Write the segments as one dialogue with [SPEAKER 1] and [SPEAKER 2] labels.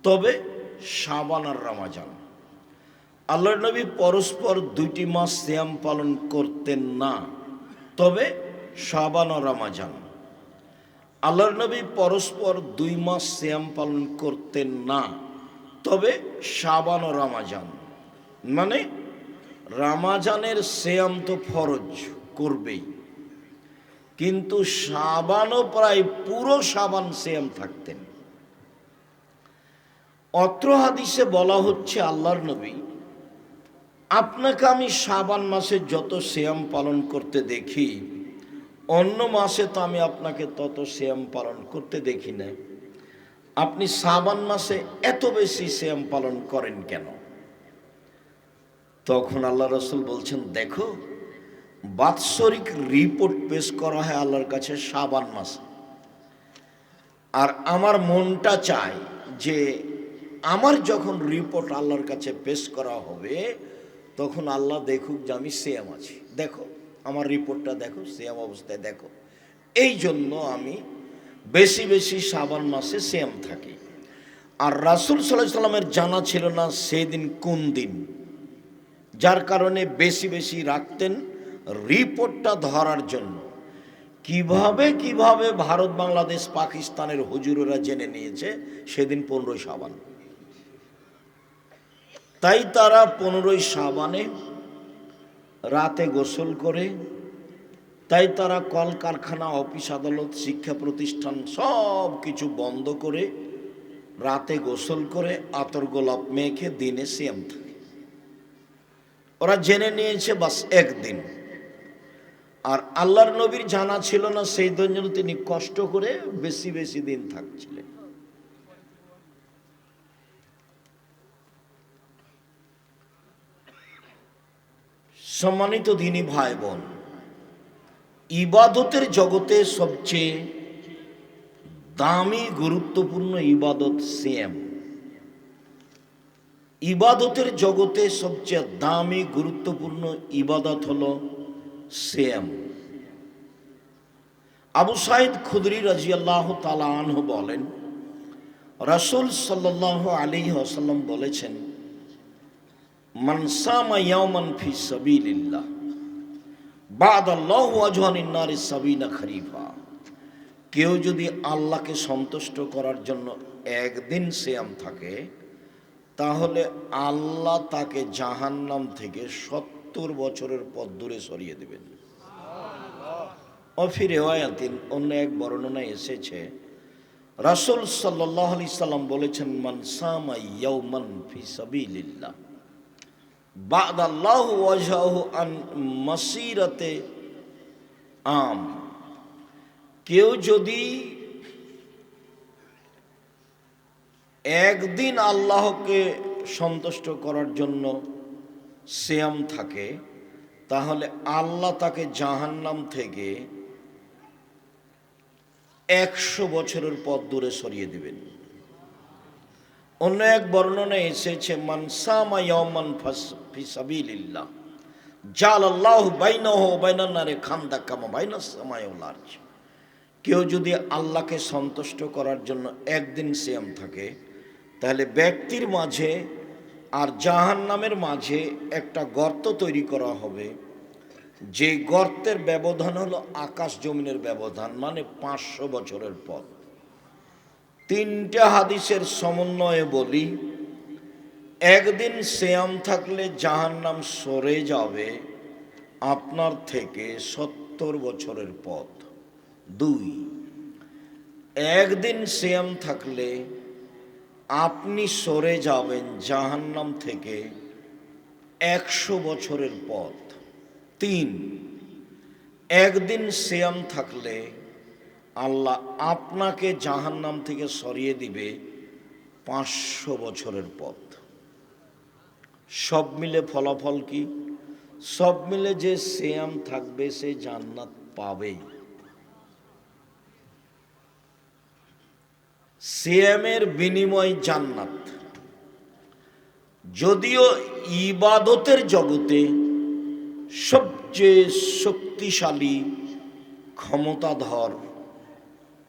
[SPEAKER 1] তবে শাবান আর রমাজান। আল্লাহর নবী পরস্পর দুইটি মাস সিয়াম পালন করতেন না, তবে শাবান ও রমাজান। আল্লাহর নবী পরস্পর 2 মাস সিয়াম পালন করতেন না, তবে শাবান ও রমাজান। মানে রমাজানের সিয়াম তো ফরজ করবেই, কিন্তু শাবানও প্রায় পুরো শাবান সিয়াম থাকতেন। অত্র হাদিসে বলা হচ্ছে, আল্লাহর নবী, আপনাকে আমি শাবান মাসে যত সিয়াম পালন করতে দেখি, অন্য মাসে তো আমি আপনাকে তত সিয়াম পালন করতে দেখি না। আপনি শাবান মাসে এত বেশি সিয়াম পালন করেন কেন? তখন আল্লাহ রসুল বলছেন, দেখো, বাৎসরিক রিপোর্ট পেশ করা হয় আল্লাহর কাছে শাবান মাসে, আর আমার মনটা চায় যে আমার যখন রিপোর্ট আল্লাহর কাছে পেশ করা হবে, তখন আল্লাহ দেখুক যে আমি সিয়াম আছি। দেখো আমার রিপোর্টটা, দেখো সিয়াম অবস্থায় দেখো। এই জন্য আমি বেশি বেশি শাবান মাসে সিয়াম থাকি। আর রাসূল সাল্লাল্লাহু আলাইহি সাল্লামের জানা ছিল না সেদিন কোন দিন, যার কারণে বেশি বেশি রাখতেন রিপোর্টটা ধরার জন্য। কিভাবে কিভাবে ভারত, বাংলাদেশ, পাকিস্তানের হুজুরেরা জেনে নিয়েছে সেদিন 15 শাবান। তাই তারা 15 শাবানে রাতে গোসল করে, তাই তারা কলকারখানা, অফিস আদালত, শিক্ষা প্রতিষ্ঠান সব কিছু বন্ধ করে রাতে গোসল করে আতর গোলাপ মেখে দিনে সিয়াম থাকে। ওরা জেনে নিয়েছে বাস একদিন। আর আল্লাহর নবীর জানা ছিল না, সেই জন্য তিনি কষ্ট করে বেশি বেশি দিন থাকছিলেন। সম্মানিত দিনী ভাই বোন, ইবাদতের জগতে সবচেয়ে দামি গুরুত্বপূর্ণ ইবাদত সিয়াম। ইবাদতের জগতে সবচেয়ে দামি গুরুত্বপূর্ণ ইবাদত হলো সিয়াম। আবু সাঈদ খুদরি রাদিয়াল্লাহু তাআলা আনহু বলেন, রাসূল সাল্লাল্লাহু আলাইহি ওয়াসাল্লাম বলেছেন, মান সামা ইয়াওমান ফি সাবিলিল্লাহ বা'দাল্লাহু ওয়াজহানিন নারি সাবিনা খরিফা। কেউ যদি আল্লাহকে সন্তুষ্ট করার জন্য একদিন সিয়াম থাকে, তাহলে আল্লাহ তাকে জাহান্নাম থেকে 70 বছরের পথ দূরে সরিয়ে দেবেন। অফি রিওয়ায়াতিন, অন্য এক বর্ণনায় এসেছে, রাসূল সাল্লাল্লাহু আলাইহি সাল্লাম বলেছেন, মান সামা ইয়াওমান ফি সাবিলিল্লাহ বা'দাল্লাহু ওয়াজহাহু আন মাসিরাতে আম। কেউ যদি একদিন আল্লাহকে সন্তুষ্ট করার জন্য সিয়াম থাকে, তাহলে আল্লাহ তাকে জাহান্নাম থেকে 100 বছরের পথ দূরে সরিয়ে দিবেন। অন্য এক বর্ণনায় এসেছে, মান সামা ইয়াওমান ফি সাবিলিল্লাহ জালাল্লাহু বাইনাহু ওয়া বাইনান নারি খান্দা কামা বাইনাস সামাই ওয়াল আরজ। কেউ যদি আল্লাহকে সন্তুষ্ট করার জন্য একদিন সিয়াম থাকে, তাহলে ব্যক্তির মাঝে আর জাহান্নামের মাঝে একটা গর্ত তৈরি করা হবে, যে গর্তের ব্যবধান হলো আকাশ জমিনের ব্যবধান, মানে 500 বছরের পথ। 3টে হাদিসের সমন্বয়ে বলি, একদিন সিয়াম থাকলে জাহান্নাম সরে যাবে আপনার থেকে 70 বছরের পথ। 2, একদিন সিয়াম থাকলে আপনি সরে যাবেন জাহান্নাম থেকে 100 বছরের পথ। 3, একদিন সিয়াম থাকলে আল্লাহ আপনাকে জাহান্নাম থেকে সরিয়ে দিবে 500 বছরের পথ। সব মিলে ফলাফল কি? সব মিলে যে সিয়াম থাকবে সে জান্নাত পাবেই। সিয়ামের বিনিময় জান্নাত। যদিও ইবাদতের জগতে সবচেয়ে শক্তিশালী, ক্ষমতাধর,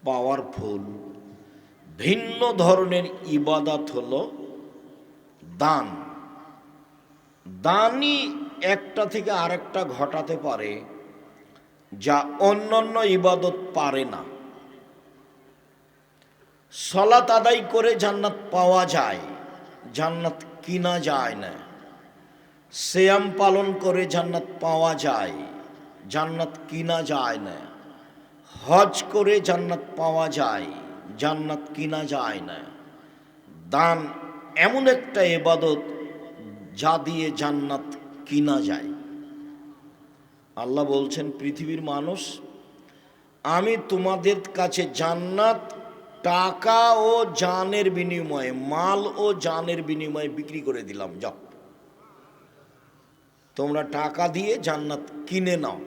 [SPEAKER 1] পাওয়ারফুল ভিন্ন ধরনের ইবাদত হলো দান। দানই একটা থেকে আরেকটা ঘটাতে পারে যা অন্যান্য ইবাদত পারে না। সালাত আদায় করে জান্নাত পাওয়া যায়, জান্নাত কিনা যায় না। সিয়াম পালন করে জান্নাত পাওয়া যায়, জান্নাত কিনা যায় না। হজ করে জান্নাত পাওয়া যায়, জান্নাত কিনা যায় না। দান এমন একটা ইবাদত যা দিয়ে জান্নাত কিনা যায়। আল্লাহ বলছেন, পৃথিবীর মানুষ, আমি তোমাদের কাছে জান্নাত টাকা ও জানের বিনিময়ে, মাল ও জানের বিনিময়ে বিক্রি করে দিলাম। যাও, তোমরা টাকা দিয়ে জান্নাত কিনে নাও।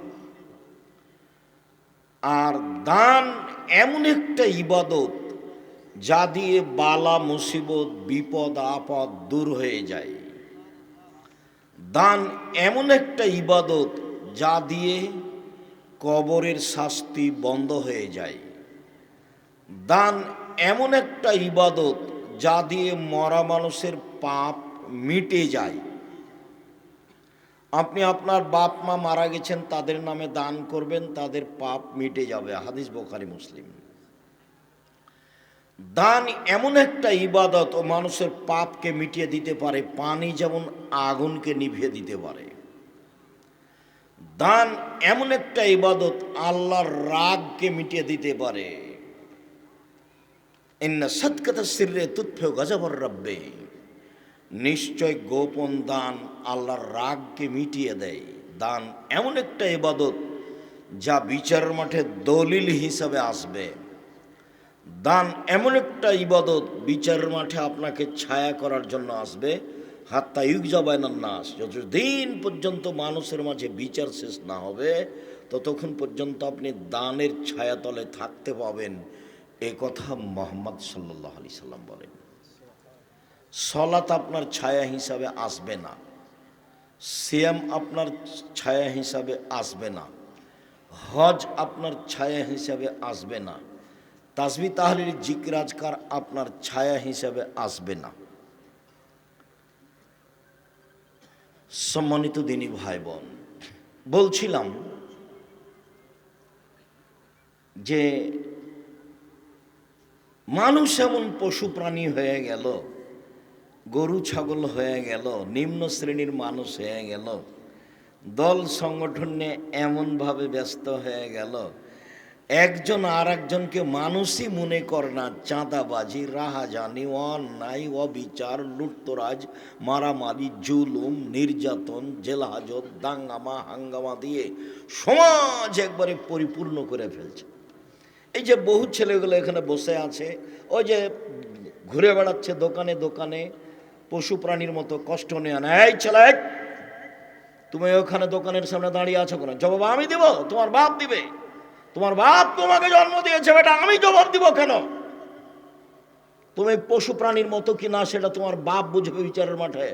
[SPEAKER 1] আর দান এমন একটা ইবাদত যা দিয়ে বালা মুসিবত, বিপদ আপদ দূর হয়ে যায়। দান এমন একটা ইবাদত যা দিয়ে কবরের শাস্তি বন্ধ হয়ে যায়। দান এমন একটা ইবাদত যা দিয়ে মরা মানুষের পাপ মিটে যায়। আপনি আপনার বাপ মা মারা গেছেন, তাদের নামে দান করবেন, তাদের পাপ মিটে যাবে। হাদিস বুখারী মুসলিম। দান এমন একটা ইবাদত ও মানুষের পাপকে মিটিয়ে দিতে পারে, পানি যেমন আগুনকে নিভিয়ে দিতে পারে। দান এমন একটা ইবাদত আল্লাহর রাগকে মিটিয়ে দিতে পারে। ইন্না সাদকাতা সিররে তুতফিউ গযবর রাব্বি, নিশ্চয় গোপন দান আল্লাহর রাগকে মিটিয়ে দেয়। দান এমন একটা ইবাদত যা বিচারের মাঠে দলিল হিসাবে আসবে। দান এমন একটা ইবাদত বিচারের মাঠে আপনাকে ছায়া করার জন্য আসবে। হাত্তা ইউকজা বাইনান নাস, যতদিন পর্যন্ত মানুষের মাঝে বিচার শেষ না হবে ততক্ষণ পর্যন্ত আপনি দানের ছায়াতলে থাকতে পাবেন। এ কথা মুহাম্মদ সাল্লাল্লাহু আলাইহি সাল্লাম বলেন। সালাত আপনার ছায়া হিসাবে আসবে না, সিয়াম আপনার ছায়া হিসাবে আসবে না, হজ আপনার ছায়া হিসাবে আসবে না, তাসবিহ তাহলিল জিকির আজকার আপনার ছায়া হিসাবে আসবে না। সম্মানিত দিনী ভাই বোন, বলছিলাম যে মানুষ এমন পশু প্রাণী হয়ে গেল, গরু ছাগল হয়ে গেল, নিম্ন শ্রেণীর মানুষ হয়ে গেল, দল সংগঠন নিয়ে এমনভাবে ব্যস্ত হয়ে গেল, একজন আর একজনকে মানুষই মনে করে না। চাঁদাবাজি, রাহাজানি, অন্যায়, অবিচার, লুটতরাজ, মারামারি, জুলুম, নির্যাতন, জেলহাজত, দাঙ্গামা হাঙ্গামা দিয়ে সমাজ একবারে পরিপূর্ণ করে ফেলছে। এই যে বহু ছেলেগুলো এখানে বসে আছে, ওই যে ঘুরে বেড়াচ্ছে দোকানে দোকানে পশু প্রাণীর মতো, কষ্ট নেয় না। এই ছেলে, তুমি ওখানে দোকানের সামনে দাঁড়িয়ে আছো কেন? জবাব আমি দেব? তোমার বাপ দিবে? তোমার বাপ তোমাকে জন্ম দিয়েছে বেটা, আমি জবাব দিব কেন? তুমি পশু প্রাণীর মতো কি না সেটা তোমার বাপ বুঝবে বিচারের মাঠে।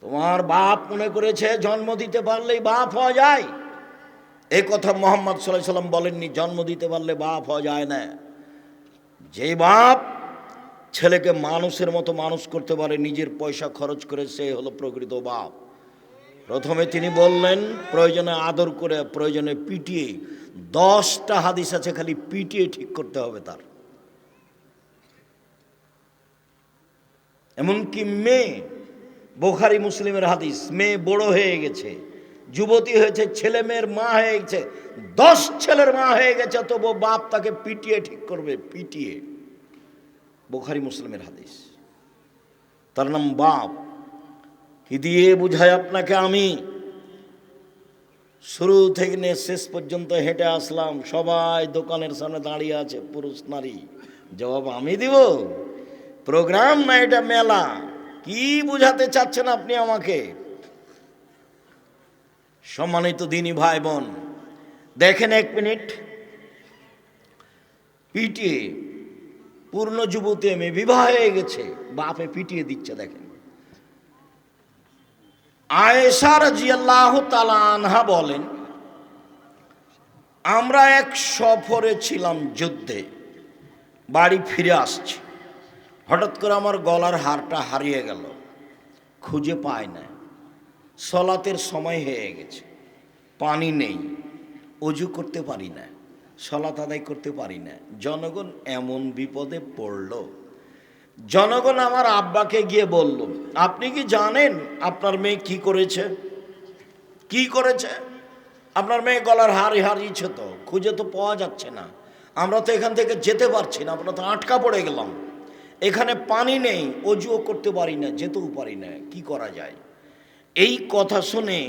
[SPEAKER 1] তোমার বাপ মনে করেছে জন্ম দিতে পারলেই বাপ হওয়া যায়। এই কথা মুহাম্মদ সাল্লাল্লাহু আলাইহি সাল্লাম বলেননি জন্ম দিতে পারলে বাপ হওয়া যায় না। যে বাপ ছেলেকে মানুষের মতো মানুষ করতে পারে, নিজের পয়সা খরচ করে, সে হলো প্রকৃত বাপ। প্রথমে তিনি বললেন প্রয়োজনে আদর করে, প্রয়োজনে পিটিয়ে। 10টা হাদিস আছে খালি পিটিয়ে ঠিক করতে হবে তার। এমনকি মেয়ে, বুখারী মুসলিমের হাদিস, মেয়ে বড় হয়ে গেছে, যুবতী হয়েছে, ছেলে মেয়ের মা হয়ে গেছে, 10 ছেলের মা হয়ে গেছে, তবু বাপ তাকে পিটিয়ে ঠিক করবে, পিটিয়ে। বুখারী মুসলিমের হাদিস। তার নাম বাপ। কি দিয়ে বুঝাই আপনাকে? আমি শুরু থেকে নিয়ে শেষ পর্যন্ত হেঁটে আসলাম, সবাই দোকানের সামনে দাঁড়িয়ে আছে, পুরুষ নারী। জবাব আমি দিব? প্রোগ্রাম না এটা মেলা। কি বুঝাতে চাচ্ছেন আপনি আমাকে? সম্মানিত দিনী ভাই বোন, দেখেন 1 মিনিট, পিটিয়ে পূর্ণ যুবতী মেয়ে বিবাহ হয়ে গেছে, বাপে পিটিয়ে দিচ্ছে। দেখেন আয়েশা রাদিয়াল্লাহু তাআলা আনহা বলেন, আমরা এক সফরে ছিলাম, যুদ্ধে। বাড়ি ফিরে আসছি, হঠাৎ করে আমার গলার হারটা হারিয়ে গেল, খুঁজে পায় না। সলাতের সময় হয়ে গেছে, পানি নেই, অজু করতে পারি না, সলাত আদায় করতে পারি না। জনগণ এমন বিপদে পড়ল, জনগণ আমার আব্বাকে গিয়ে বলল, আপনি কি জানেন আপনার মেয়ে কি করেছে? কি করেছে? আপনার মেয়ে গলার হারিয়েছে, তো খুঁজে তো পাওয়া যাচ্ছে না, আমরা তো এখান থেকে যেতে পারছি না, আমরা তো আটকা পড়ে গেলাম, এখানে পানি নেই, অজুও করতে পারি না, যেতেও পারি না, কি করা যায়? এই কথা শুনে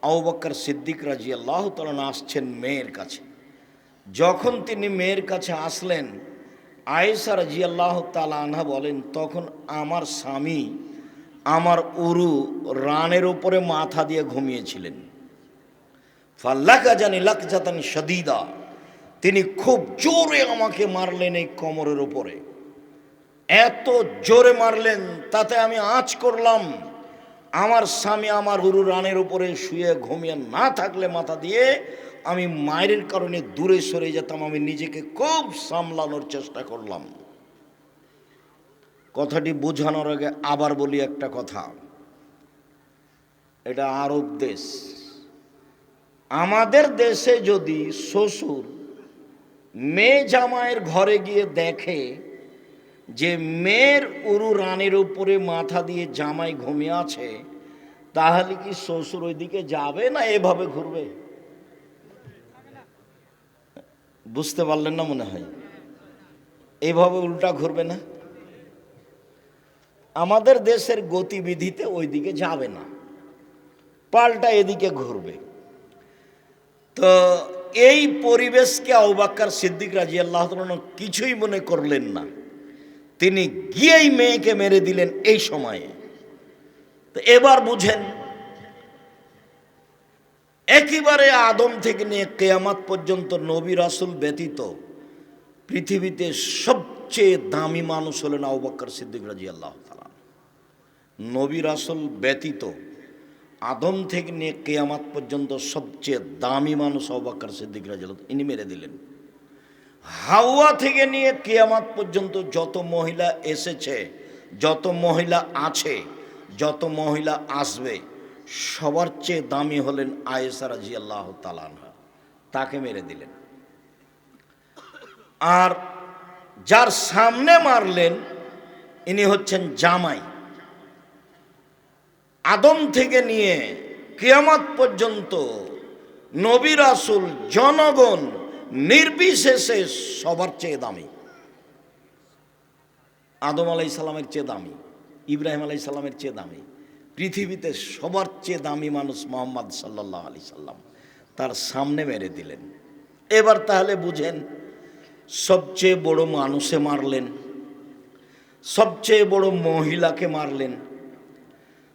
[SPEAKER 1] আবু বকর সিদ্দিক রাদিয়াল্লাহু তাআলা আসছেন মেয়ের কাছে। যখন তিনি মেয়ের কাছে আসলেন, আয়েশা রাদিয়াল্লাহু তাআলা আনহা বলেন, তখন আমার স্বামী আমার উরু রানের উপরে মাথা দিয়ে ঘুমিয়েছিলেন। ফাল্লাকা জানি লাকজাতান শাদীদা, তিনি খুব জোরে আমাকে মারলেন এই কোমরের উপরে, এত জোরে মারলেন তাতে আমি আঁচ করলাম। আমার স্বামী আমার উরু রানের উপরে শুয়ে ঘুমিয়ে না থাকলে মাথা দিয়ে আমি মায়ের কারণে দূরে সরে যেতাম, আমি নিজেকে খুব সামলানোর চেষ্টা করলাম। কথাটি বোঝানোর আগে আবার বলি একটা কথা, এটা আরব দেশ। আমাদের দেশে যদি শ্বশুর মেয়ে জামাইয়ের ঘরে গিয়ে দেখে যে মেয়ের উরু রানের উপরে মাথা দিয়ে জামাই ঘুমিয়ে আছে, তাহলে কি শ্বশুর ওইদিকে যাবে না এভাবে ঘুরবে? বুঝতে পারলেন না মনে হয়? এইভাবে উল্টা ঘুরবে না? আমাদের দেশের গতিবিধিতে ওইদিকে যাবে না, পাল্টা এদিকে ঘুরবে। তো এই পরিবেশকে আবু বকর সিদ্দিক রাদিয়াল্লাহু তাআলা কিছুই মনে করলেন না, তিনি গিয়েই মেয়েকে মেরে দিলেন এই সময়ে। তো এবার বুঝেন, একেবারে আদম থেকে নিয়ে কিয়ামত পর্যন্ত নবী রাসূল ব্যতীত পৃথিবীতে সবচেয়ে দামি মানুষ হলেন আবু বকর সিদ্দিক রাদিয়াল্লাহু তাআলা। নবী রাসূল ব্যতীত আদম থেকে নিয়ে কিয়ামত পর্যন্ত সবচেয়ে দামি মানুষ আবু বকর সিদ্দিক রাদিয়াল্লাহু তাআলা, ইনি মেরে দিলেন। হাওয়া থেকে নিয়ে কিয়ামত পর্যন্ত যত মহিলা এসেছে, যত মহিলা আছে, যত মহিলা আসবে, সবার চেয়ে দামি হলেন আয়েশা রাদিয়াল্লাহু তাআলা আনহা, তাকে মেরে দিলেন। আর যার সামনে মারলেন ইনি হচ্ছেন জামাই। আদম থেকে নিয়ে কিয়ামত পর্যন্ত নবী রাসূল জনগণ নির্বিশেষে সবার চেয়ে দামি। আদম আলাইহিস সালামের চেয়ে দামি, ইব্রাহিম আলাইহিস সালামের চেয়ে দামি, পৃথিবীতে সবার চেয়ে দামি মানুষ মুহাম্মদ সাল্লাল্লাহু আলাইহি সাল্লাম, তার সামনে মেরে দিলেন। এবার তাহলে বুঝেন, সবচেয়ে বড় মানুষে মারলেন, সবচেয়ে বড় মহিলাকে মারলেন,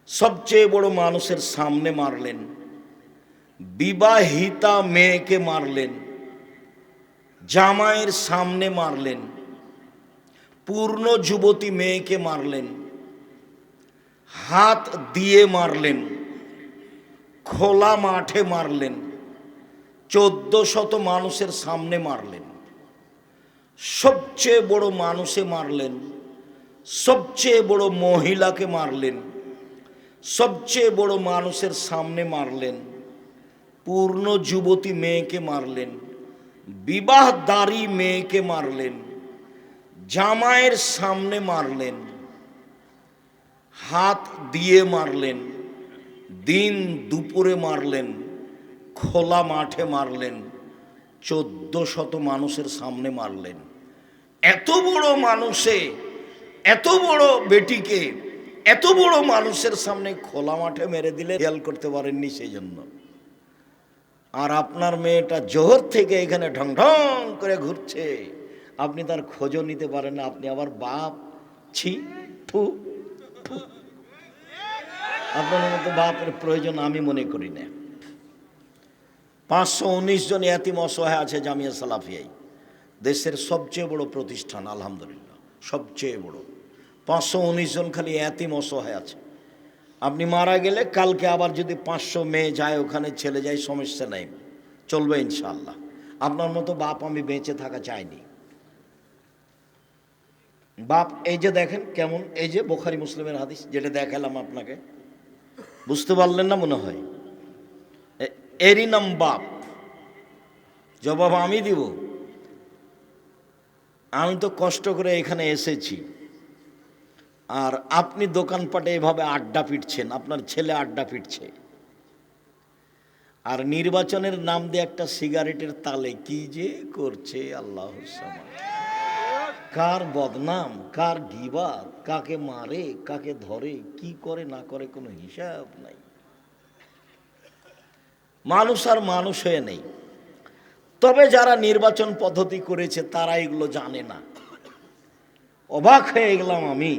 [SPEAKER 1] সবচেয়ে বড় মানুষের সামনে মারলেন, বিবাহিতা মেয়েকে মারলেন, জামাইয়ের সামনে মারলেন, পূর্ণ যুবতী মেয়েকে মারলেন, হাত দিয়ে মারলেন, খোলা মাঠে মারলেন, 1400 মানুষের সামনে মারলেন। সবচেয়ে বড় মানুষে মারলেন, সবচেয়ে বড় মহিলাকে মারলেন, সবচেয়ে বড় মানুষের সামনে মারলেন, পূর্ণ যুবতী মেয়েকে মারলেন, বিবাহদারী মেয়েকে মারলেন, জামাইয়ের সামনে মারলেন, হাত দিয়ে মারলেন, দিন দুপুরে মারলেন, খোলা মাঠে মারলেন, 1400 মানুষের সামনে মারলেন। এত বড় মানুষে, এত বড় বেটিকে এত বড় মানুষের সামনে খোলা মাঠে মেরে দিলে খেয়াল করতে পারেননি সেই জন্য। আর আপনার মেয়েটা জোহর থেকে এখানে ঢং ঢং করে ঘুরছে, আপনি তার খোঁজও নিতে পারেন না, আপনি আবার বাপ ছি ফু ফু। আপনার মতো বাপের প্রয়োজন আমি মনে করি না। 519 জন ইয়াতীম অসহায় আছে জামিয়া সালাফিয়ায়, দেশের সবচেয়ে বড় প্রতিষ্ঠান, আলহামদুলিল্লাহ সবচেয়ে বড়। 519 জন খালি ইয়াতীম অসহায় আছে। আপনি মারা গেলে কালকে আবার যদি 500 মেয়ে যায় ওখানে, ছেলে যায়, সমস্যা নেই, চলবে ইনশাআল্লাহ। আপনার মতো বাপ আমি বেঁচে থাকা চাইনি। বাপ এই যে দেখেন কেমন, এই যে বুখারী মুসলিমের হাদিস যেটা দেখালাম আপনাকে, বুঝতে পারলেন না মনে হয়? এরই নাম বাপ। জবাব আমি দিব? আমি তো কষ্ট করে এখানে এসেছি, আর আপনি দোকানপাটে এভাবে আড্ডা পিটছেন, আপনার ছেলে আড্ডা পিটছে, আর নির্বাচনের নাম দিয়ে একটা সিগারেটের তালে কি যে করছে আল্লাহ সামাদ। কার বদনাম, কার গিবাত, কাকে মারে, কাকে ধরে, কি করে না করে কোনো হিসাব নাই। মানুষ আর মানুষ হয়ে নেই। তবে যারা নির্বাচন পদ্ধতি করেছে তারা এগুলো জানে না। অবাক হয়ে গেলাম আমি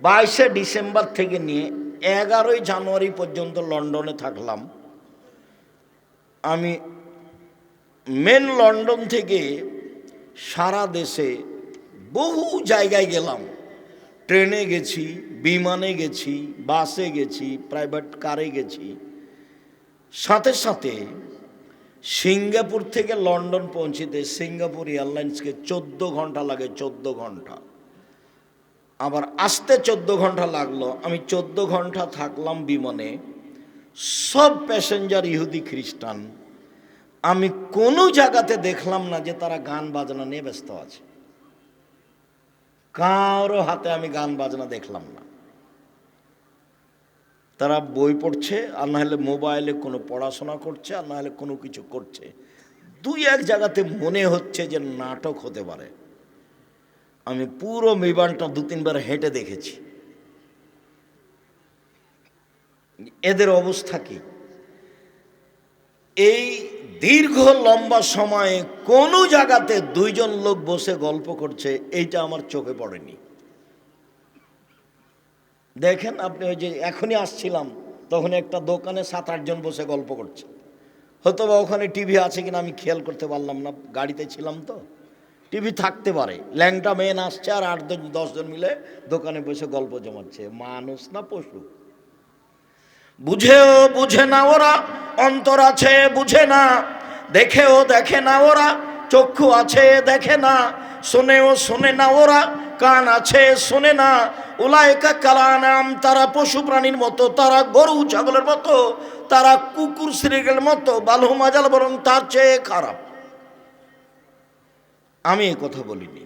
[SPEAKER 1] 22শে ডিসেম্বর থেকে নিয়ে 11ই জানুয়ারি পর্যন্ত লন্ডনে থাকলাম। আমি মেন লন্ডন থেকে সারা দেশে বহু জায়গায় গেলাম। ট্রেনে গেছি, বিমানে গেছি, বাসে গেছি, প্রাইভেট কারে গেছি। সাথে সাথে সিঙ্গাপুর থেকে লন্ডন পৌঁছিতে সিঙ্গাপুর এয়ারলাইন্সকে 14 ঘন্টা লাগে, 14 ঘন্টা। আবার আসতে 14 ঘন্টা লাগলো। আমি 14 ঘন্টা থাকলাম বিমানে। সব প্যাসেঞ্জার ইহুদি খ্রিস্টান। আমি কোনো জায়গাতে দেখলাম না যে তারা গান বাজনা নিয়ে ব্যস্ত আছে। কারো হাতে আমি গান বাজনা দেখলাম না। তারা বই পড়ছে, আর না হলে মোবাইলে কোনো পড়াশোনা করছে, আর না হলে কোনো কিছু করছে। দুই এক জায়গাতে মনে হচ্ছে যে নাটক হতে পারে। আমি পুরো বিমানটা 2-3 বার হেঁটে দেখেছি। এদের অবস্থা কি? এই দীর্ঘ লম্বা সময়ে কোনো জায়গাতে 2 জন লোক বসে গল্প করছে, এইটা আমার চোখে পড়েনি। দেখেন আপনি, ওই যে এখনই আসছিলাম তখন একটা দোকানে 7-8 জন বসে গল্প করছে। হয়তো বা ওখানে টিভি আছে কিনা আমি খেয়াল করতে পারলাম না, গাড়িতে ছিলাম তো। টিভি থাকতে পারে। ল্যাংটা মেয়ে আসছে আর 8-10 জন মিলে দোকানে বসে গল্প জমাচ্ছে। মানুষ না পশু? বুঝেও বুঝে না ওরা, অন্তর আছে বুঝে না, দেখেও দেখে না ওরা, চক্ষু আছে দেখে না, শোনেও শোনে না ওরা, কান আছে শোনে না। উলাইকা কালানাম, তারা পশু প্রাণীর মতো, তারা গরু ছাগলের মতো, তারা কুকুর শ্রীগের মতো, বালহু মাজাল, বরং তার চেয়ে খারাপ। আমি এ কথা বলিনি,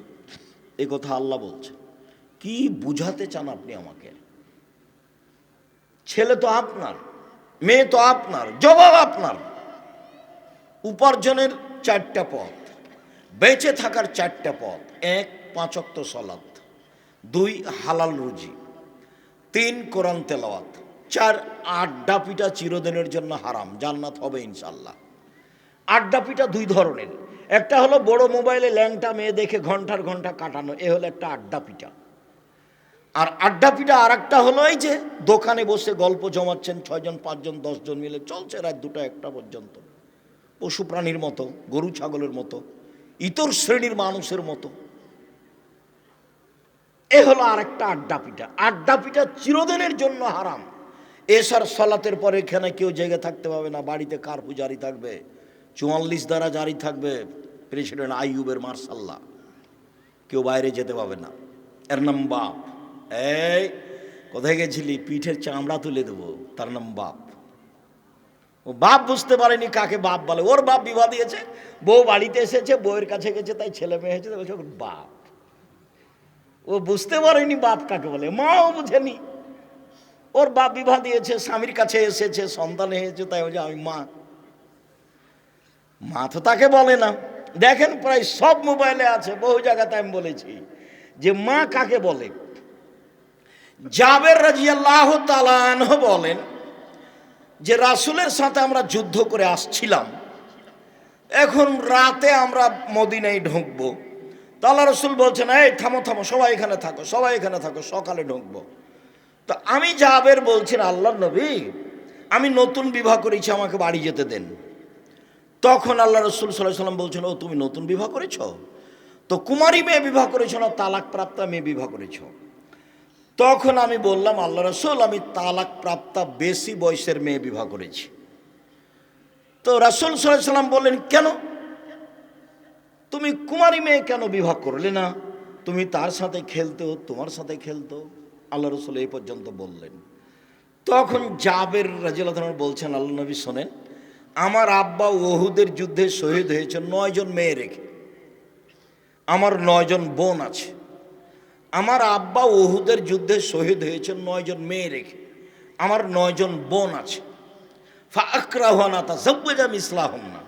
[SPEAKER 1] এ কথা আল্লাহ বলছে। কি বুঝাতে চান আপনি আমাকে? ছেলে তো আপনার, মেয়ে তো আপনার, জবাব আপনার। উপার্জনের 4টা পথ, বেঁচে থাকার 4টা পথ। 1, 5 ওয়াক্ত সালাত, 2, হালাল রুজি, 3, কোরআন তেলাওয়াত, 4, আড্ডা পিটা চিরদিনের জন্য হারাম, জান্নাত হবে ইনশাল্লাহ। আড্ডা পিটা 2 ধরনের। একটা হলো বড় মোবাইলে ল্যাংটা মেয়ে দেখে ঘন্টার ঘন্টা কাটানো, এ হলো একটা আড্ডা পিটা। আর আড্ডা পিটা আর একটা হলো এই যে দোকানে বসে গল্প জমাচ্ছেন 6 জন 5 জন 10 জন মিলে, চলছে রাত 2টা 1টা পর্যন্ত, পশু প্রাণীর মতো, গরু ছাগলের মতো, ইতর শ্রেণীর মানুষের মতো। এ হলো আর একটা আড্ডা পিটা। আড্ডা পিটা চিরদিনের জন্য হারাম। এশার সালাতের পরে এখানে কেউ জেগে থাকতে পারবে না। বাড়িতে কারফিউ জারি থাকবে, 44 ধারা জারি থাকবে, প্রেসিডেন্ট আইয়ুবের মার্শাল্লাহ, কেউ বাইরে যেতে পারবে না। এর নাম বাপ। এই কোথায় গেছিলি, পিঠের চামড়া তুলে দেবো, তার নাম বাপ। ও বাপ বুঝতে পারেনি কাকে বাপ বলে। ওর বাপ বিবাহ দিয়েছে, বউ বাড়িতে এসেছে, বউয়ের কাছে গেছে, তাই ছেলে মেয়ে হয়েছে, বলছে বাপ। ও বুঝতে পারেনি বাপ কাকে বলে, মাও বুঝেনি। ওর বাপ বিবাহ দিয়েছে, স্বামীর কাছে এসেছে, সন্তান হয়েছে, তাই বলছে আমি মা। মা তো তাকে বলে না। দেখেন প্রায় সব মোবাইলে আছে, বহু জায়গাতে আমি বলেছি যে মা কাকে বলে। জাবের রাদিয়াল্লাহু তাআলা আনহু বলেন যে রাসূলের সাথে আমরা যুদ্ধ করে আসছিলাম, এখন রাতে আমরা মদিনায় ঢুকবো। তো আল্লাহ রাসূল বলছেন, এই থামো থামো, সবাই এখানে থাকো, সবাই এখানে থাকো, সকালে ঢুকবো। তো আমি জাবের বলছেন, আল্লাহর নবী আমি নতুন বিবাহ করেছি, আমাকে বাড়ি যেতে দেন। তখন আল্লাহ রাসূল সাল্লাল্লাহু আলাইহি ওয়াসাল্লাম বলছেন, ও তুমি নতুন বিবাহ করেছ? তো কুমারী মেয়ে বিবাহ করেছ না তালাক প্রাপ্তা মেয়ে বিবাহ করেছ? তখন আমি বললাম, আল্লাহ রাসূল আমি তালাক প্রাপ্তা বেশি বয়সের মেয়ে বিবাহ করেছি। তো রাসূল সাল্লাল্লাহু আলাইহি ওয়াসাল্লাম বললেন, কেন? তুমি কুমারী মেয়ে কেন বিবাহ করলে না? তুমি তার সাথে খেলতো, তোমার সাথে খেলতো। আল্লাহ রসুল এই পর্যন্ত বললেন। তখন জাবের রাদিয়াল্লাহু আনহু বলছেন, আল্লাহ নবী শোনেন, আমার আব্বা ওহুদের যুদ্ধে শহীদ হয়েছে 9 জন মেয়ে রেখে। আমার 9 জন বোন আছে। আমার আব্বা ওহুদের যুদ্ধে শহীদ হয়েছে 9 জন মেয়ে রেখে। আমার 9 জন বোন আছে। ফাআকরাহু আন আতাযাওয়াজা মিসলাহুন্না,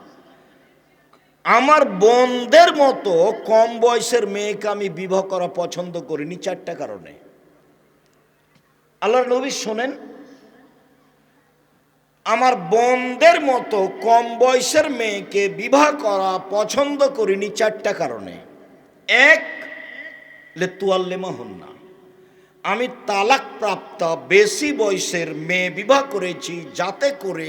[SPEAKER 1] আমার বোনদের মতো কম বয়সের মেয়েকে আমি বিবাহ করা পছন্দ করিনি 4টা কারণে। আল্লাহর নবী শোনেন, আমার বোনদের মতো কম বয়সের মেয়েকে বিবাহ করা পছন্দ করিনি 4টা কারণে। 1, লিতুয়াল্লিমাহুন্না, আমি তালাক প্রাপ্ত বেশি বয়সের মেয়ে বিবাহ করেছি যাতে করে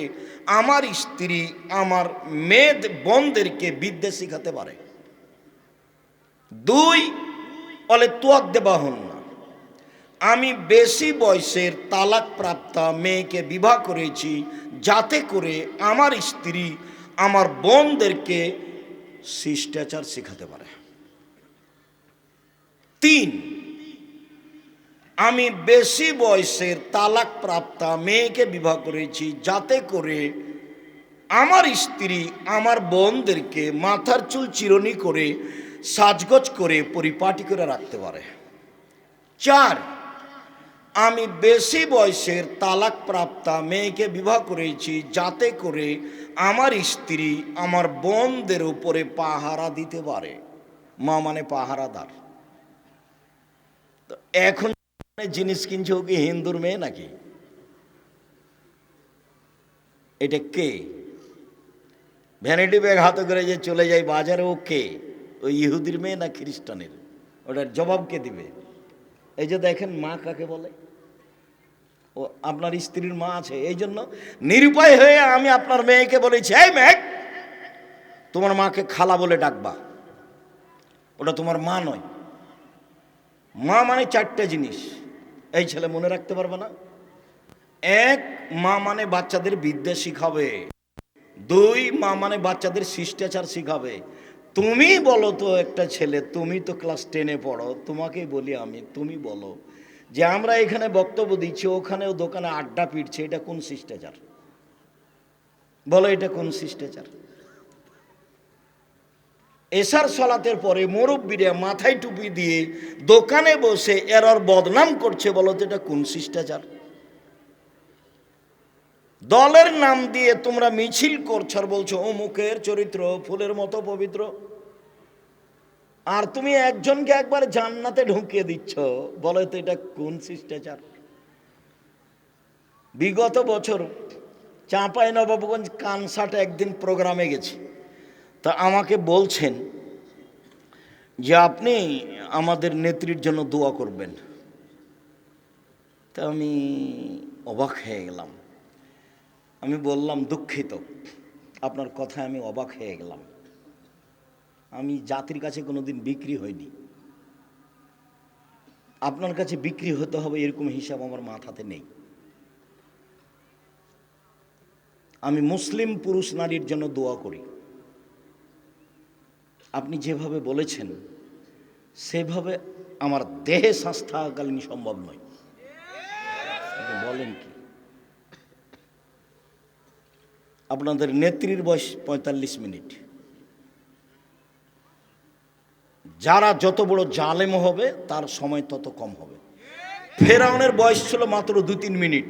[SPEAKER 1] আমার স্ত্রী আমার মেয়ে বোনদেরকে বিদ্যা শিখাতে পারে। 2, লিতুয়াদ্দিবাহুন্না, আমি বেশি বয়সের তালাক প্রাপ্ত মেয়েকে বিবাহ করেছি যাতে করে আমার স্ত্রী আমার বোনদেরকে শিষ্টাচার শেখাতে পারে। 3, আমি বেশি বয়সের তালাক প্রাপ্ত মেয়েকে বিবাহ করেছি যাতে করে আমার স্ত্রী আমার বোনদেরকে মাথার চুল চিরুনি করে সাজগোজ করে পরিপাটি করে রাখতে পারে। 4, আমি বেশি বয়সের তালাক প্রাপ্ত মেয়েকে বিবাহ করেছি যাতে করে আমার স্ত্রী আমার বোনদের উপরে পাহারা দিতে পারে। মা মানে পাহারাদার। তো এখন জিনিস কিনছে, ও কি হিন্দুর মেয়ে নাকি? এটা কে? ভ্যানিটি ব্যাগ হাতে করে যে চলে যায় বাজারে, ও কে? ওই ইহুদির মেয়ে না খ্রিস্টানের? ওটার জবাব কে দিবে? এই যে দেখেন মা কাকে বলে, ও আপনার স্ত্রীর মা আছে। এই জন্য নিরুপায় হয়ে আমি আপনার মেয়েকে বলেছি, এই মেয়ে, তোমার মাকে খালা বলে ডাকবা, ওটা তোমার মা নয়। মা মানে 4টা জিনিস, এই ছেলে মনে রাখতে পারবে না। 1, মা মানে বাচ্চাদের বিদ্যা শিখাবে। 2, মা মানে বাচ্চাদের শিষ্টাচার শিখাবে। তুমি বলো তো, একটা ছেলে, তুমি তো ক্লাস 10-এ পড়ো, তোমাকেই বলি আমি, তুমি বলো যে আমরা এখানে বক্তব্য দিচ্ছি, ওখানেও দোকানে আড্ডা পিটছে, এটা কোন শিষ্টাচার? বলো, এটা কোন শিষ্টাচার? এশার সলাতের পরে মুরব্বিরা মাথায় টুপি দিয়ে দোকানে বসে এরার বদনাম করছে, বলো তো এটা কোন শিষ্টাচার? দলের নাম দিয়ে তোমরা মিছিল করছো আর বলছো অমুকের চরিত্র ফুলের মতো পবিত্র, আর তুমি একজনকে একবার জান্নাতে ঢুকিয়ে দিচ্ছ, বলো তো এটা কোন শিষ্টাচার? বিগত বছর চাঁপাইনবাবগঞ্জ কানসাটে একদিন প্রোগ্রামে গেছি, তা আমাকে বলছেন যে আপনি আমাদের নেত্রীর জন্য দোয়া করবেন। তা আমি অবাক হয়ে গেলাম। আমি বললাম, দুঃখিত, আপনার কথায় আমি অবাক হয়ে গেলাম। আমি জাতির কাছে কোনোদিন বিক্রি হইনি, আপনার কাছে বিক্রি হতে হবে এরকম হিসাব আমার মাথাতে নেই। আমি মুসলিম পুরুষ নারীর জন্য দোয়া করি। আপনি যেভাবে বলেছেন সেভাবে আমার দেহে শ্বাস থাকাকালীন সম্ভব নয়। বলেন কি? আপনাদের নেত্রীর বয়স 45 মিনিট। যারা যত বড় জালেম হবে তার সময় তত কম হবে। ফেরাউনের বয়স ছিল মাত্র 2-3 মিনিট।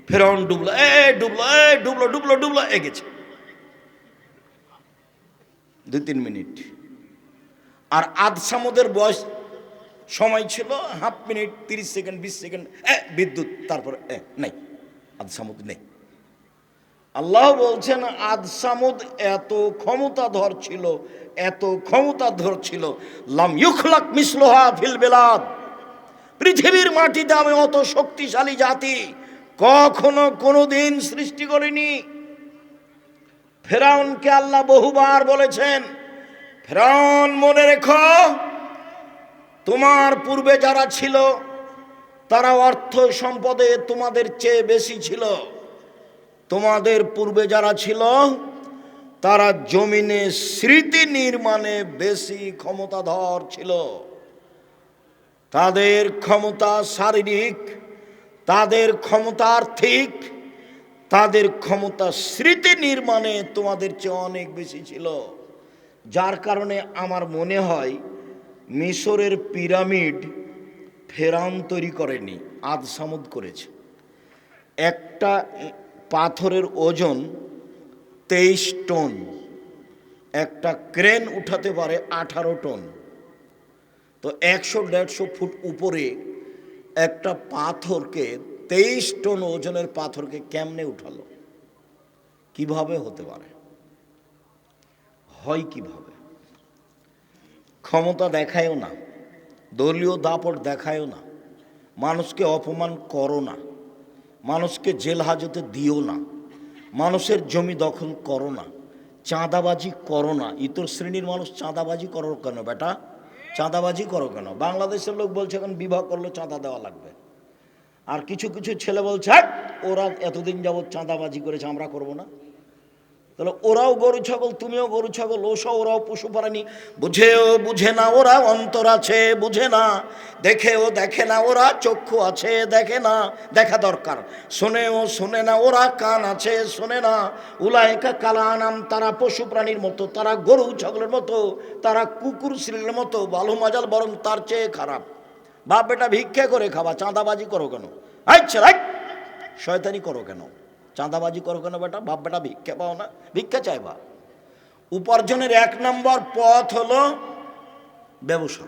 [SPEAKER 1] ফেরাউন ডুবলো, ডুবলো ডুবলো ডুবলো এগেছে 2-3 মিনিট। আর আদ সামুদের বয়স সময় ছিল হাফ মিনিট, 30 সেকেন্ড, 20 সেকেন্ড, বিদ্যুৎ, তারপর নেই, আদ সামুদ নেই। আল্লাহ বলছেন আদ সামুদ এত ক্ষমতাধর ছিল, এত ক্ষমতাধর ছিল, লাম ইউখলাক মিসলুহা ফিল বিলাদ, পৃথিবীর মাটিতে আমি অত শক্তিশালী জাতি কখনো কোনোদিন সৃষ্টি করিনি। ফেরাউনকে আল্লাহ বহুবার বলেছেন, ফেরাউন মনে রেখো, তোমার পূর্বে যারা ছিল তারা অর্থ সম্পদে তোমাদের চেয়ে বেশি ছিল। তোমাদের পূর্বে যারা ছিল তারা জমিনে স্মৃতি নির্মাণে বেশি ক্ষমতাধর ছিল। তাদের ক্ষমতা শারীরিক, তাদের ক্ষমতা আর্থিক, তাদের ক্ষমতা স্মৃতি নির্মাণে তোমাদের চেয়ে অনেক বেশি ছিল। যার কারণে আমার মনে হয় মিশরের পিরামিড ফেরাউন তৈরি করেনি, আদ সামুদ করেছে। একটা পাথরের ওজন 23 টন, একটা ক্রেন উঠাতে পারে 18 টন। তো 100-150 ফুট উপরে একটা পাথরকে, 23 টন ওজনের পাথরকে কেমনে উঠালো? কিভাবে হতে পারে? হয় কিভাবে? ক্ষমতা দেখায়ও না, দলীয় দাপট দেখায়ও না, মানুষকে অপমান করো না, মানুষকে জেল হাজতে দিও না, মানুষের জমি দখল করো না, চাঁদাবাজি করো না। ইতর শ্রেণীর মানুষ চাঁদাবাজি করো কেন বেটা? চাঁদাবাজি করো কেন? বাংলাদেশের লোক বলছে এখন বিবাহ করলে চাঁদা দেওয়া লাগবে। আর কিছু কিছু ছেলে বলছে ওরা এতদিন যাবৎ চাঁদাবাজি করেছে, আমরা করব না। তাহলে ওরাও গরু ছাগল, তুমিও গরু ছাগল, ওরাও পশু প্রাণী। বুঝেও বুঝে না ওরা, অন্তর আছে বুঝে না, দেখেও দেখে না ওরা, চক্ষু আছে দেখে না, দেখা দরকার। শোনেও শোনে না ওরা, কান আছে শোনে না। উলায়েকা কালানাম, তারা পশু প্রাণীর মতো, তারা গরু ছাগলের মতো, তারা কুকুর শ্রীলের মতো, ভালো মজাল বরং তার চেয়ে খারাপ। বাপ বেটা ভিক্ষা করে খাবা, চাঁদাবাজি করো কেন? আচ্ছা শয়তানি করো কেন? চাঁদাবাজি করো কেন বেটা? বাপ বেটা ভিক্ষা পাও না, ভিক্ষা চাইবা? উপার্জনের 1 নম্বর পথ হলো ব্যবসা,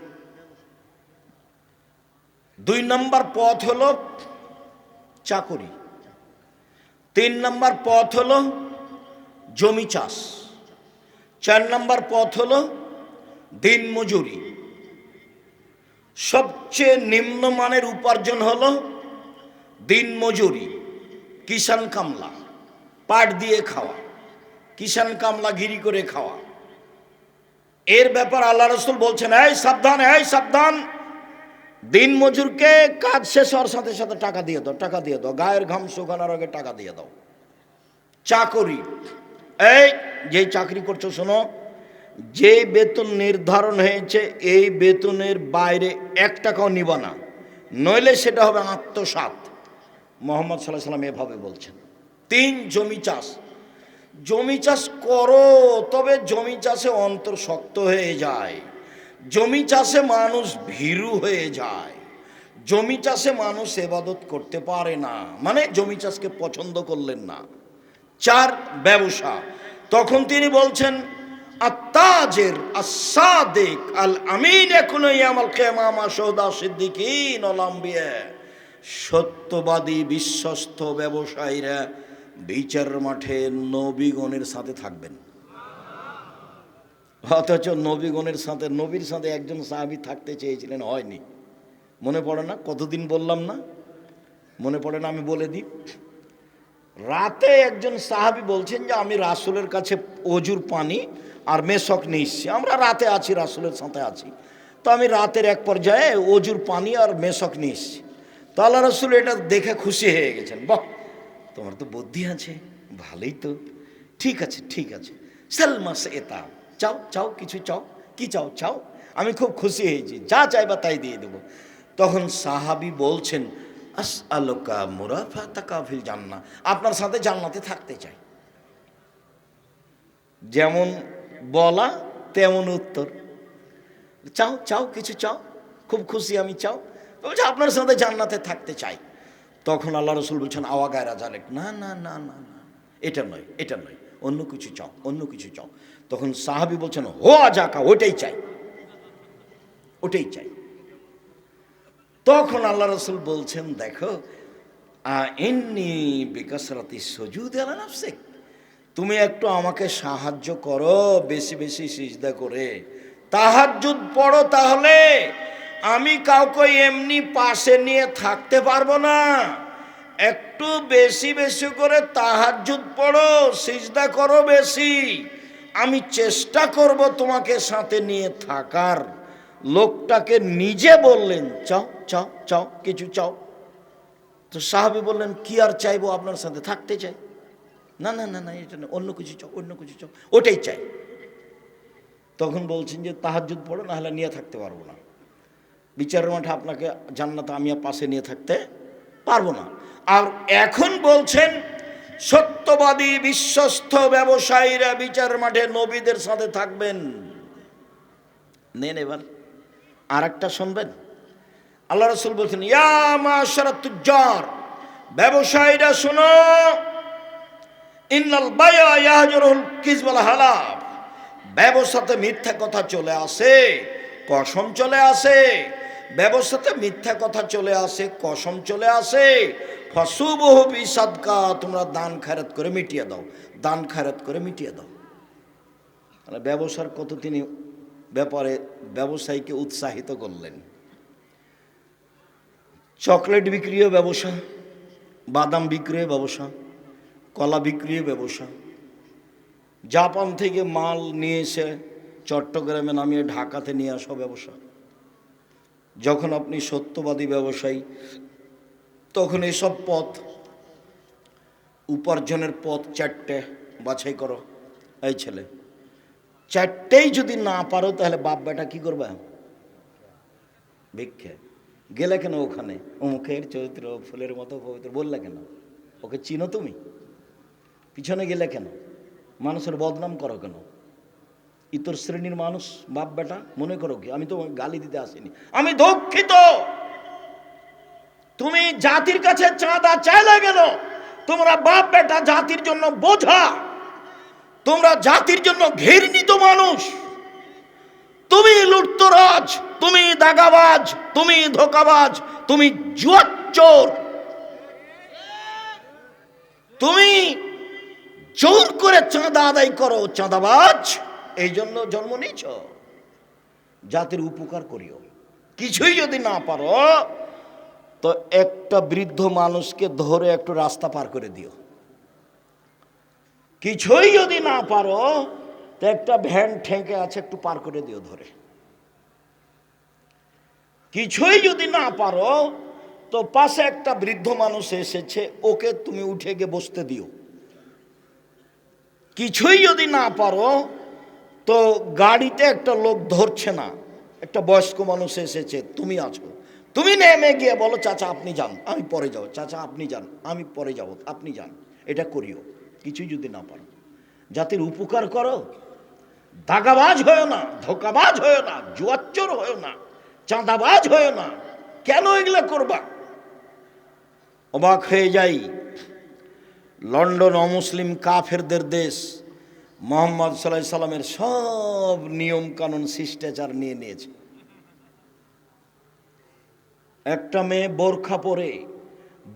[SPEAKER 1] 2 নম্বর পথ হলো চাকরি, 3 নম্বর পথ হলো জমি চাষ, 4 নম্বর পথ হলো দিন মজুরি। সবচেয়ে নিম্নমানের উপার্জন হলো দিন মজুরি, কিষান কামলা, পাট দিয়ে খাওয়া, কিষান কামলা গিরি করে খাওয়া। এর ব্যাপার আল্লাহ রসুল বলছেন, এই সাবধান, এই সাবধান, দিন মজুরকে কাজ শেষ হওয়ার সাথে সাথে টাকা দিয়ে দাও, টাকা দিয়ে দাও, গায়ের ঘাম শুকানোর আগে টাকা দিয়ে দাও। চাকরি, এই যে চাকরি করছো শোনো, যে বেতন নির্ধারণ হয়েছে এই বেতনের বাইরে 1 টাকাও নিবা না, নইলে সেটা হবে আত্মসাৎ। মোহাম্মদ সাল্লাল্লাহু আলাইহি সাল্লাম এভাবে বলছেন। 3 জমি চাষ, জমি চাষ করো, তবে জমি চাষে অন্তর শক্ত হয়ে যায়, জমি চাষে মানুষ ভীরু হয়ে যায়, জমি চাষে মানুষ ইবাদত করতে পারে না, মানে জমি চাষকে পছন্দ করলেন না। 4 ব্যবসা। তখন তিনি বলছেন আত্তাজির আস-সাদিক আল আমিন ইয়াকুনু ইয়াউমাল কিয়ামা মা শুহাদা সিদ্দিকিন ওয়াল আম্বিয়া। সত্যবাদী বিশ্বস্ত ব্যবসায়ীরা বিচার মাঠে নবীগণের সাথে থাকবেন। অথচ নবীগণের সাথে, নবীর সাথে একজন সাহাবী থাকতে চেয়েছিলেন, হয়নি। মনে পড়ে না? কতদিন বললাম না? মনে পড়ে না? আমি বলে দিই। রাতে একজন সাহাবী বলছেন যে আমি রাসূলের কাছে অজুর পানি আর মেশক নিয়ে এসেছি, আমরা রাতে আছি, রাসূলের সাথে আছি, তো আমি রাতের এক পর্যায়ে অজুর পানি আর মেশক নিয়ে এসেছি। তো আল্লাহ রসুল এটা দেখে খুশি হয়ে গেছেন, বাহ তোমার তো বুদ্ধি আছে, ভালোই তো, ঠিক আছে ঠিক আছে, সালমাস এটা চাও, চাও কিছু চাও, কি চাও চাও, আমি খুব খুশি হয়েছি, যা চাইবা তাই দিয়ে দেবো। তখন সাহাবী বলছেন আসআলুকা মুরাফাতাকা ফিল জান্নাহ, আপনার সাথে জান্নাতে থাকতে চাই। যেমন বলা তেমন উত্তর, চাও চাও কিছু চাও, খুব খুশি আমি, চাও, বলছে আপনার সাথে জান্নাতে থাকতে চাই। তখন আল্লাহ রসুল বলছেন আওয়া গায়রা জালেক, না না না না না, এটা নয়, এটা নয়, অন্য কিছু চাও, অন্য কিছু চাও। তখন সাহাবী বলছেন হো আজাকা, ওটাই চাই, ওটাই চাই। তখন আল্লাহ রসুল বলছেন দেখো ইন্নী বিকাসরাতি সুজুদ আলা নাফসিক, তুমি একটু আমাকে সাহায্য করো, বেশি বেশি সিজদা করে তাহাজ্জুদ পড়ো, তাহলে আমি কাউকে এমনি পাশে নিয়ে থাকতে পারবো না। একটু বেশি বেশি করে তাহাজ্জুদ পড়ো, সিজদা করো বেশি, আমি চেষ্টা করব তোমাকে সাথে নিয়ে থাকার। লোকটাকে নিজে বললেন চাও চাও চাও কিছু চাও। তো সাহাবী বললেন কি আর চাইবো, আপনার সাথে থাকতে চাই। না না না না, এটা না, অন্য কিছু চাও, অন্য কিছু চাও, ওটাই চাই। তখন বলছেন যে তাহাজ্জুদ পড়ো, না হলে নিয়ে থাকতে পারবো না, বিচারের মাঠে আপনাকে জান্নাতে আমি পাশে নিয়ে থাকতে পারবো না। আর এখন বলছেন সত্যবাদী বিশ্বস্ত ব্যবসায়ীরা বিচারের মাঠে নবীদের সাথে থাকবেন। নেন এবার আর একটা শুনবেন। আল্লাহ রাসূল বলছেন, ইয়া মাশারাত তুজ্জার, ব্যবসায়ীরা শোনো, ইন্নাল বায়া ইয়াহজুরুল কিযব ওয়াল হালাফ, ব্যবসাতে মিথ্যা কথা চলে আসে, কসম চলে আসে, ব্যবসাতে মিথ্যা কথা চলে আসে, কসম চলে আসে। ফাসুবহু বিসাদকা, তোমরা দান খয়রাত করে মিটিয়ে দাও, দান খয়রাত করে মিটিয়ে দাও। মানে ব্যবসার কত তিনি ব্যাপারে ব্যবসায়ীকে উৎসাহিত করলেন। চকলেট বিক্রিও ব্যবসা, বাদাম বিক্রিও ব্যবসা, কলা বিক্রিও ব্যবসা, জাপান থেকে মাল নিয়ে এসে চট্টগ্রামে নামিয়ে ঢাকাতে নিয়ে আসা ব্যবসা। যখন আপনি সত্যবাদী ব্যবসায়ী, তখন এসব পথ, উপার্জনের পথ চারটে বাছাই করো। এই ছেলে, চারটেই যদি না পারো তাহলে বাপ বেটা কি করবে? ভিক্ষে। গেলে কেন ওখানে? মুখের চরিত্র ফুলের মতো পবিত্র বললে কেন? ওকে চিনো তুমি? পিছনে গেলে কেন? মানুষের বদনাম করো কেন? ইতর শ্রেণীর মানুষ বাপ বেটা মনে করো কি? আমি তো গালি দিতে আসিনি, আমি দুঃখিত। তুমি জাতির কাছে চাঁদা চাইলে কেন? তোমরা বাপ বেটা জাতির জন্য বোঝা, তোমরা জাতির জন্য ঘৃণিত মানুষ। তুমি লুটতরাজ, তুমি দাগাবাজ, তুমি ধোকাবাজ, তুমি জুয়াচোর, তুমি জোর করে চাঁদা আদায় করো, চাঁদাবাজ। এই জন্য জন্ম নিয়েছ। জাতির উপকার করিও। কিছুই যদি না পারো তো একটা বৃদ্ধ মানুষকে ধরে একটু রাস্তা পার করে দিও। কিছুই যদি না পারো তো একটা ভ্যান ঠেকে আছে, একটু পার করে দিও ধরে। কিছুই যদি না পারো তো পাশে একটা বৃদ্ধ মানুষ এসেছে, ওকে তুমি উঠে গিয়ে বসতে দিও। কিছুই যদি না পারো তো গাড়িতে একটা লোক ধরছে না, একটা বয়স্ক মানুষ এসেছে, তুমি আছো, তুমি নেমে গিয়ে বলো, চাচা আপনি যান, আমি পরে যাব, চাচা আপনি যান, আমি পরে যাব, আপনি যান। এটা করিও। কিছুই যদি না পারো, জাতির উপকার করো। দাগাবাজ হয়েও না, ধোকাবাজ হয়েও না, জুয়াচোর হয়েও না, চাঁদাবাজ হয়েও না। কেন এগুলো করবা? অবাক হয়ে যাই, লন্ডন অমুসলিম কাফেরদের দেশ, মোহাম্মদ সাল্লাল্লাহু আলাইহি সাল্লামের সব নিয়ম কানুন শিষ্টাচার নিয়ে নিয়েছে। একটা মেয়ে বোরখা পরে,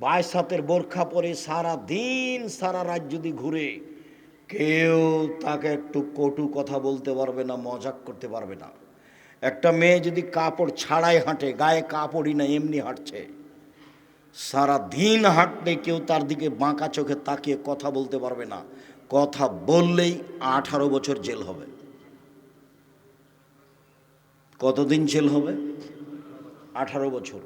[SPEAKER 1] 22 হাতের বোরখা পরে সারা দিন সারা রাত যদি ঘুরে, কেউ তাকে একটু কটু কথা বলতে পারবে না, মজাক করতে পারবে না। একটা মেয়ে যদি কাপড় ছাড়াই হাঁটে, গায়ে কাপড়ই না, এমনি হাঁটছে, সারা দিন হাঁটলে কেউ তার দিকে বাঁকা চোখে তাকিয়ে কথা বলতে পারবে না। কথা বললেই 18 বছর জেল হবে। কতদিন জেল হবে? 18 বছর।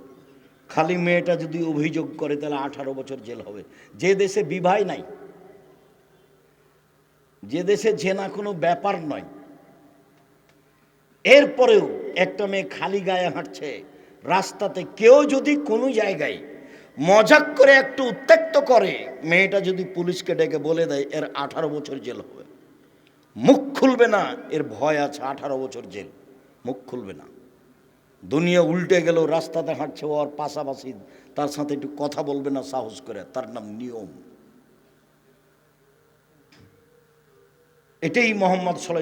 [SPEAKER 1] খালি মেয়েটা যদি অভিযোগ করে তাহলে 18 বছর জেল হবে। যে দেশে বিবাহ নাই, যে দেশে জেনা কোনো ব্যাপার নয়, এরপরেও একটা মেয়ে খালি গায়ে হাঁটছে রাস্তাতে, কেউ যদি কোনো জায়গায় মজাক করে একটু উত্ত্যক্ত করে, মেয়েটা যদি পুলিশকে ডেকে বলে দেয়, এর 18 বছর জেল হবে। মুখ খুলবে না, এর ভয় আছে, 18 বছর জেল, মুখ খুলবে না। দুনিয়া উল্টে গেল, রাস্তাতে হাঁটছে, ওর পাশাপাশি তার সাথে একটু কথা বলবে না সাহস করে, তার নাম নিয়ম। এটাই মোহাম্মদ সাল্লাল্লাহু